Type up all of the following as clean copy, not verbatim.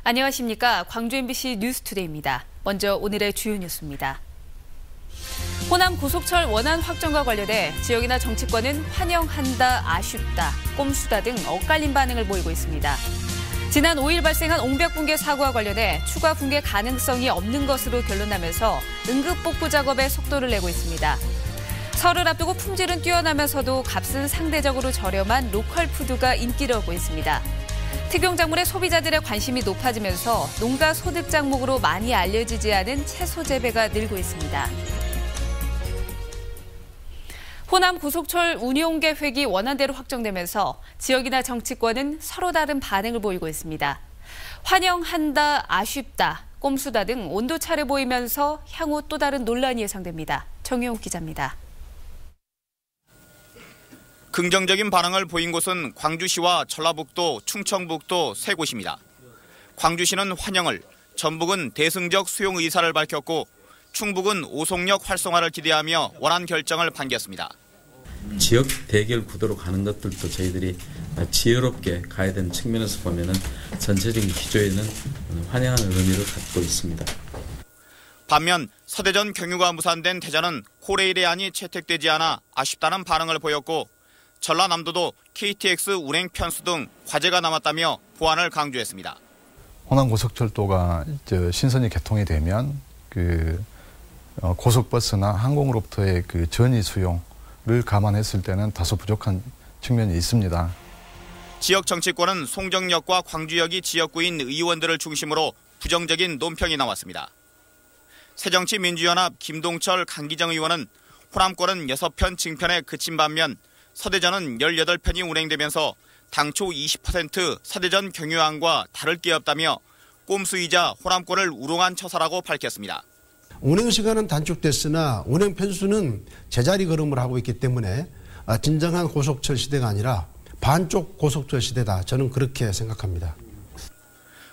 안녕하십니까. 광주 MBC 뉴스투데이입니다. 먼저 오늘의 주요 뉴스입니다. 호남 고속철 원안 확정과 관련해 지역이나 정치권은 환영한다, 아쉽다, 꼼수다 등 엇갈린 반응을 보이고 있습니다. 지난 5일 발생한 옹벽 붕괴 사고와 관련해 추가 붕괴 가능성이 없는 것으로 결론나면서 응급 복구 작업에 속도를 내고 있습니다. 설을 앞두고 품질은 뛰어나면서도 값은 상대적으로 저렴한 로컬 푸드가 인기를 얻고 있습니다. 특용작물에 소비자들의 관심이 높아지면서 농가 소득 작목으로 많이 알려지지 않은 채소 재배가 늘고 있습니다. 호남 고속철 운용 계획이 원안대로 확정되면서 지역이나 정치권은 서로 다른 반응을 보이고 있습니다. 환영한다, 아쉽다, 꼼수다 등 온도차를 보이면서 향후 또 다른 논란이 예상됩니다. 정효욱 기자입니다. 긍정적인 반응을 보인 곳은 광주시와 전라북도, 충청북도 세 곳입니다. 광주시는 환영을, 전북은 대승적 수용 의사를 밝혔고 충북은 오송역 활성화를 기대하며 원안 결정을 반겼습니다. 지역 대결 구도로 가는 것들도 저희들이 지혜롭게 가야 되는 측면에서 보면은 전체적인 기조에는 환영하는 의미를 갖고 있습니다. 반면 서대전 경유가 무산된 대전은 코레일의 안이 채택되지 않아 아쉽다는 반응을 보였고 전라남도도 KTX 운행 편수 등 과제가 남았다며 보완을 강조했습니다. 호남 고속철도가 신선이 개통이 되면 고속버스나 항공으로부터의 전이 수용을 감안했을 때는 다소 부족한 측면이 있습니다. 지역 정치권은 송정역과 광주역이 지역구인 의원들을 중심으로 부정적인 논평이 나왔습니다. 새정치민주연합 김동철 강기정 의원은 호남권은 6편 증편에 그친 반면 서대전은 18편이 운행되면서 당초 20% 서대전 경유항과 다를 게 없다며 꼼수이자 호남권을 우롱한 처사라고 밝혔습니다. 운행시간은 단축됐으나 운행 편수는 제자리 걸음을 하고 있기 때문에 진정한 고속철 시대가 아니라 반쪽 고속철 시대다. 저는 그렇게 생각합니다.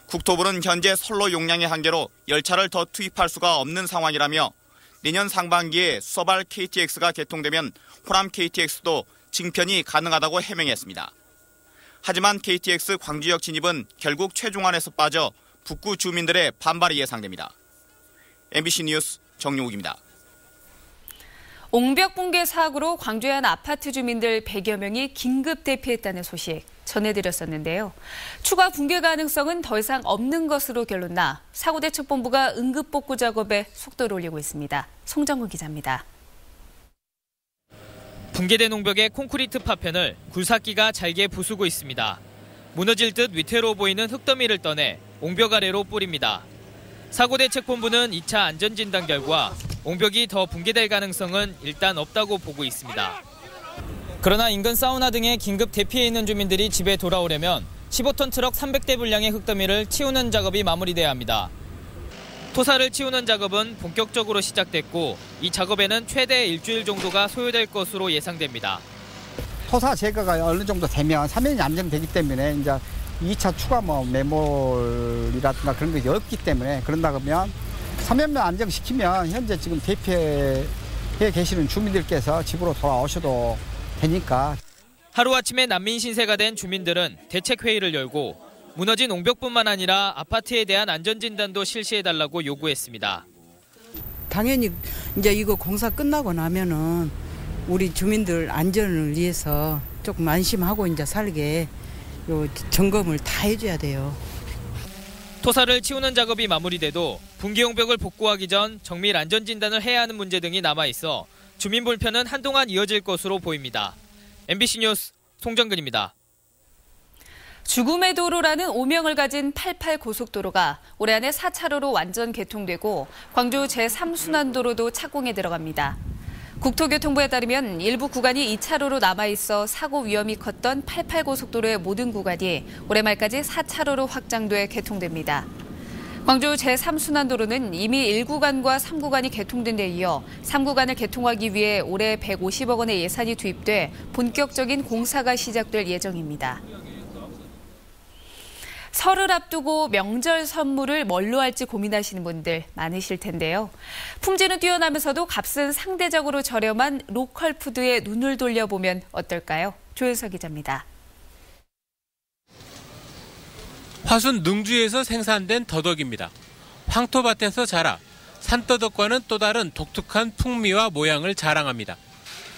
국토부는 현재 선로 용량의 한계로 열차를 더 투입할 수가 없는 상황이라며 내년 상반기에 수서발 KTX가 개통되면 호남 KTX도 증편이 가능하다고 해명했습니다. 하지만 KTX 광주역 진입은 결국 최종안에서 빠져 북구 주민들의 반발이 예상됩니다. MBC 뉴스 정용욱입니다. 옹벽 붕괴 사고로 광주의 한 아파트 주민들 100여 명이 긴급 대피했다는 소식 전해드렸었는데요. 추가 붕괴 가능성은 더 이상 없는 것으로 결론나 사고대책본부가 응급복구 작업에 속도를 올리고 있습니다. 송정근 기자입니다. 붕괴된 옹벽의 콘크리트 파편을 굴삭기가 잘게 부수고 있습니다. 무너질 듯 위태로워 보이는 흙더미를 떠내 옹벽 아래로 뿌립니다. 사고대책본부는 2차 안전진단 결과 옹벽이 더 붕괴될 가능성은 일단 없다고 보고 있습니다. 그러나 인근 사우나 등에 긴급 대피해 있는 주민들이 집에 돌아오려면 15톤 트럭 300대 분량의 흙더미를 치우는 작업이 마무리돼야 합니다. 토사를 치우는 작업은 본격적으로 시작됐고 이 작업에는 최대 일주일 정도가 소요될 것으로 예상됩니다. 토사 제거가 어느 정도 되면 3년이 안정되기 때문에 이제 2차 추가 매몰이라든가 그런 것이 없기 때문에 그런다 그러면 3년만 안정시키면 현재 지금 대피해 계시는 주민들께서 집으로 돌아오셔도 되니까. 하루아침에 난민 신세가 된 주민들은 대책회의를 열고 무너진 옹벽뿐만 아니라 아파트에 대한 안전진단도 실시해달라고 요구했습니다. 당연히 이제 이거 공사 끝나고 나면은 우리 주민들 안전을 위해서 조금 안심하고 이제 살게 요 점검을 다 해줘야 돼요. 토사를 치우는 작업이 마무리돼도 붕괴 옹벽을 복구하기 전 정밀 안전진단을 해야 하는 문제 등이 남아있어 주민 불편은 한동안 이어질 것으로 보입니다. MBC 뉴스 송정근입니다. 죽음의 도로라는 오명을 가진 88 고속도로가 올해 안에 4차로로 완전 개통되고 광주 제3순환도로도 착공에 들어갑니다. 국토교통부에 따르면 일부 구간이 2차로로 남아있어 사고 위험이 컸던 88 고속도로의 모든 구간이 올해 말까지 4차로로 확장돼 개통됩니다. 광주 제3순환도로는 이미 1구간과 3구간이 개통된 데 이어 3구간을 개통하기 위해 올해 150억 원의 예산이 투입돼 본격적인 공사가 시작될 예정입니다. 설을 앞두고 명절 선물을 뭘로 할지 고민하시는 분들 많으실 텐데요. 품질은 뛰어나면서도 값은 상대적으로 저렴한 로컬 푸드에 눈을 돌려보면 어떨까요? 조현석 기자입니다. 화순 능주에서 생산된 더덕입니다. 황토밭에서 자라 산더덕과는 또 다른 독특한 풍미와 모양을 자랑합니다.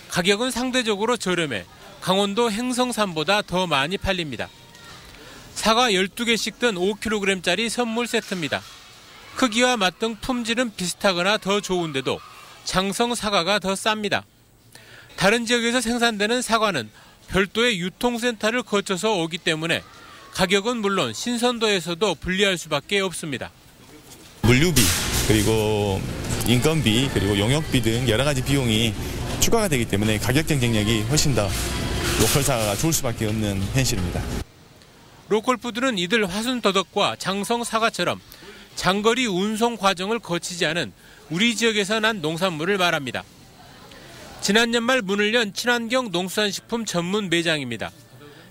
가격은 상대적으로 저렴해 강원도 행성산보다 더 많이 팔립니다. 사과 12개씩 든 5kg짜리 선물 세트입니다. 크기와 맛 등 품질은 비슷하거나 더 좋은데도 장성 사과가 더 쌉니다. 다른 지역에서 생산되는 사과는 별도의 유통센터를 거쳐서 오기 때문에 가격은 물론 신선도에서도 불리할 수밖에 없습니다. 물류비, 그리고 인건비, 그리고 용역비 등 여러 가지 비용이 추가가 되기 때문에 가격 경쟁력이 훨씬 더 로컬 사과가 좋을 수밖에 없는 현실입니다. 로컬푸드는 이들 화순더덕과 장성 사과처럼 장거리 운송 과정을 거치지 않은 우리 지역에서 난 농산물을 말합니다. 지난 연말 문을 연 친환경 농수산식품 전문 매장입니다.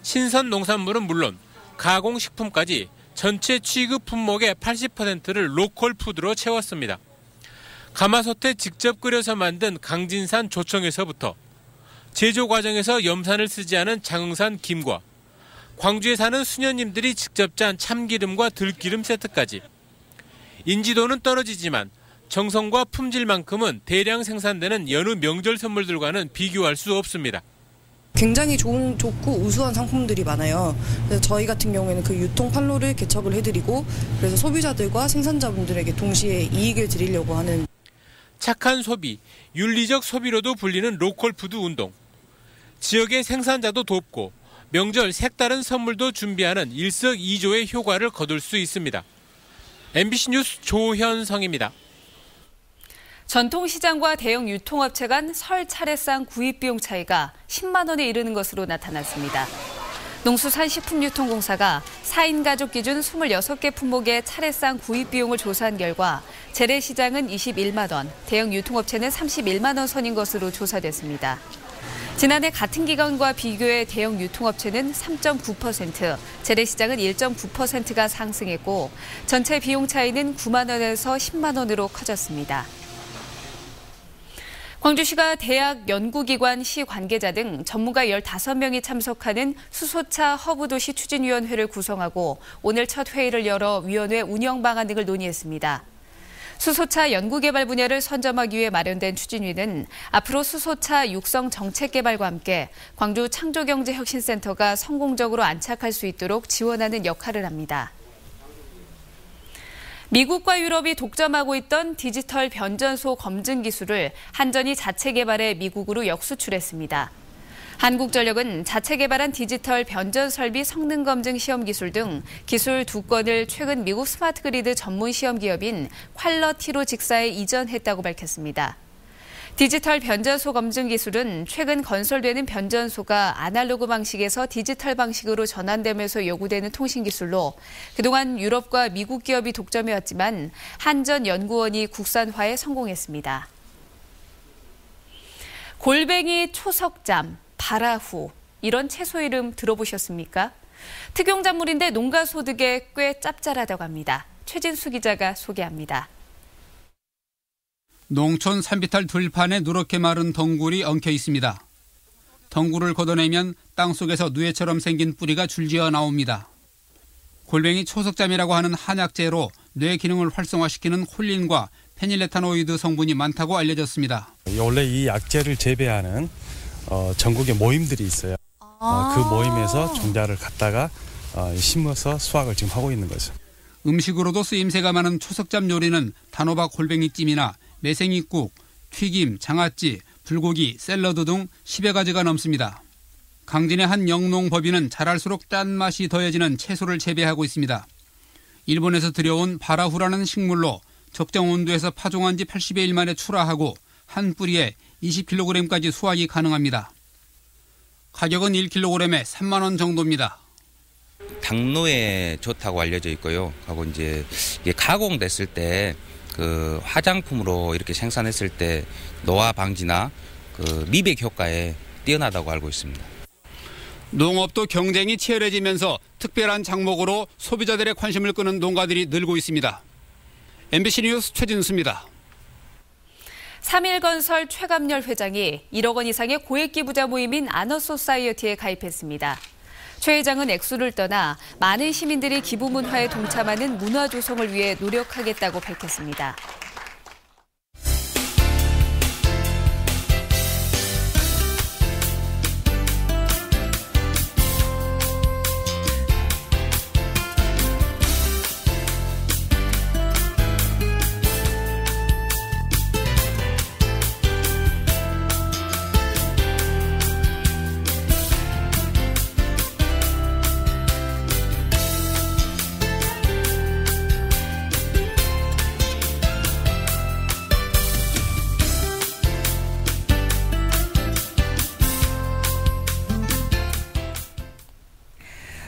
신선 농산물은 물론 가공식품까지 전체 취급 품목의 80%를 로컬 푸드로 채웠습니다. 가마솥에 직접 끓여서 만든 강진산 조청에서부터 제조 과정에서 염산을 쓰지 않은 장흥산 김과 광주에 사는 수녀님들이 직접 짠 참기름과 들기름 세트까지. 인지도는 떨어지지만 정성과 품질만큼은 대량 생산되는 여느 명절 선물들과는 비교할 수 없습니다. 굉장히 좋고 우수한 상품들이 많아요. 그래서 저희 같은 경우에는 그 유통 판로를 개척을 해드리고 그래서 소비자들과 생산자분들에게 동시에 이익을 드리려고 하는. 착한 소비, 윤리적 소비로도 불리는 로컬푸드 운동. 지역의 생산자도 돕고 명절 색다른 선물도 준비하는 일석이조의 효과를 거둘 수 있습니다. MBC 뉴스 조현성입니다. 전통시장과 대형 유통업체 간 설 차례상 구입 비용 차이가 10만 원에 이르는 것으로 나타났습니다. 농수산식품유통공사가 4인 가족 기준 26개 품목의 차례상 구입 비용을 조사한 결과 재래시장은 21만 원, 대형 유통업체는 31만 원 선인 것으로 조사됐습니다. 지난해 같은 기간과 비교해 대형 유통업체는 3.9%, 재래시장은 1.9%가 상승했고 전체 비용 차이는 9만 원에서 10만 원으로 커졌습니다. 광주시가 대학, 연구기관, 시 관계자 등 전문가 15명이 참석하는 수소차 허브도시 추진위원회를 구성하고 오늘 첫 회의를 열어 위원회 운영 방안 등을 논의했습니다. 수소차 연구개발 분야를 선점하기 위해 마련된 추진위는 앞으로 수소차 육성 정책 개발과 함께 광주 창조경제혁신센터가 성공적으로 안착할 수 있도록 지원하는 역할을 합니다. 미국과 유럽이 독점하고 있던 디지털 변전소 검증 기술을 한전이 자체 개발해 미국으로 역수출했습니다. 한국전력은 자체 개발한 디지털 변전 설비 성능 검증 시험 기술 등 기술 2건을 최근 미국 스마트 그리드 전문 시험 기업인 퀄러티로 직사에 이전했다고 밝혔습니다. 디지털 변전소 검증 기술은 최근 건설되는 변전소가 아날로그 방식에서 디지털 방식으로 전환되면서 요구되는 통신 기술로 그동안 유럽과 미국 기업이 독점해왔지만 한전연구원이 국산화에 성공했습니다. 골뱅이 초석잠, 바라후 이런 채소 이름 들어보셨습니까? 특용작물인데 농가 소득에 꽤 짭짤하다고 합니다. 최진수 기자가 소개합니다. 농촌 산비탈 들판에 누렇게 마른 덩굴이 엉켜 있습니다. 덩굴을 걷어내면 땅속에서 누에처럼 생긴 뿌리가 줄지어 나옵니다. 골뱅이 초석잠이라고 하는 한약재로 뇌 기능을 활성화시키는 홀린과 페닐레타노이드 성분이 많다고 알려졌습니다. 원래 이 약재를 재배하는 전국의 모임들이 있어요. 그 모임에서 종자를 갖다가 심어서 수확을 지금 하고 있는 거죠. 음식으로도 쓰임새가 많은 초석잠 요리는 단호박 골뱅이찜이나 매생이국, 튀김, 장아찌, 불고기, 샐러드 등 10여 가지가 넘습니다. 강진의 한 영농법인은 자랄수록 짠맛이 더해지는 채소를 재배하고 있습니다. 일본에서 들여온 바라후라는 식물로 적정 온도에서 파종한 지 80여일 만에 출하하고 한 뿌리에 20kg까지 수확이 가능합니다. 가격은 1kg에 3만 원 정도입니다. 당뇨에 좋다고 알려져 있고요. 하고 이제 이게 가공됐을 때 그 화장품으로 이렇게 생산했을 때 노화 방지나 그 미백 효과에 뛰어나다고 알고 있습니다. 농업도 경쟁이 치열해지면서 특별한 작목으로 소비자들의 관심을 끄는 농가들이 늘고 있습니다. MBC 뉴스 최진수입니다. 3일건설 최감열 회장이 1억 원 이상의 고액 기부자 모임인 아너소사이어티에 가입했습니다. 최 회장은 액수를 떠나 많은 시민들이 기부 문화에 동참하는 문화 조성을 위해 노력하겠다고 밝혔습니다.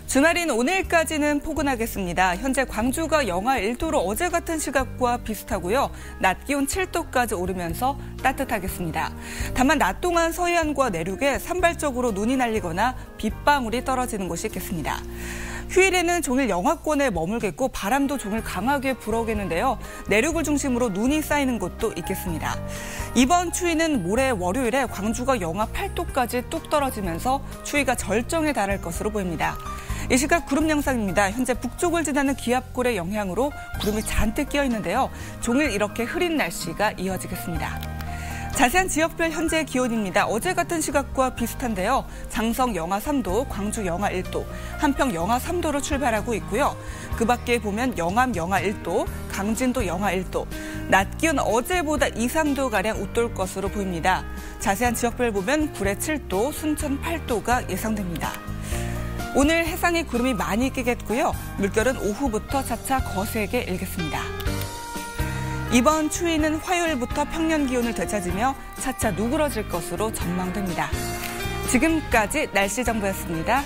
주말인 오늘까지는 포근하겠습니다. 현재 광주가 영하 1도로 어제 같은 시각과 비슷하고요. 낮 기온 7도까지 오르면서 따뜻하겠습니다. 다만 낮 동안 서해안과 내륙에 산발적으로 눈이 날리거나 빗방울이 떨어지는 곳이 있겠습니다. 휴일에는 종일 영하권에 머물겠고 바람도 종일 강하게 불어오겠는데요. 내륙을 중심으로 눈이 쌓이는 곳도 있겠습니다. 이번 추위는 모레 월요일에 광주가 영하 8도까지 뚝 떨어지면서 추위가 절정에 달할 것으로 보입니다. 이 시각 구름 영상입니다. 현재 북쪽을 지나는 기압골의 영향으로 구름이 잔뜩 끼어 있는데요. 종일 이렇게 흐린 날씨가 이어지겠습니다. 자세한 지역별 현재 기온입니다. 어제 같은 시각과 비슷한데요. 장성 영하 3도, 광주 영하 1도, 한평 영하 3도로 출발하고 있고요. 그 밖에 보면 영암 영하 1도, 강진도 영하 1도, 낮 기온 어제보다 2, 3도가량 웃돌 것으로 보입니다. 자세한 지역별 보면 구례 7도, 순천 8도가 예상됩니다. 오늘 해상에 구름이 많이 끼겠고요. 물결은 오후부터 차차 거세게 일겠습니다. 이번 추위는 화요일부터 평년 기온을 되찾으며 차차 누그러질 것으로 전망됩니다. 지금까지 날씨 정보였습니다.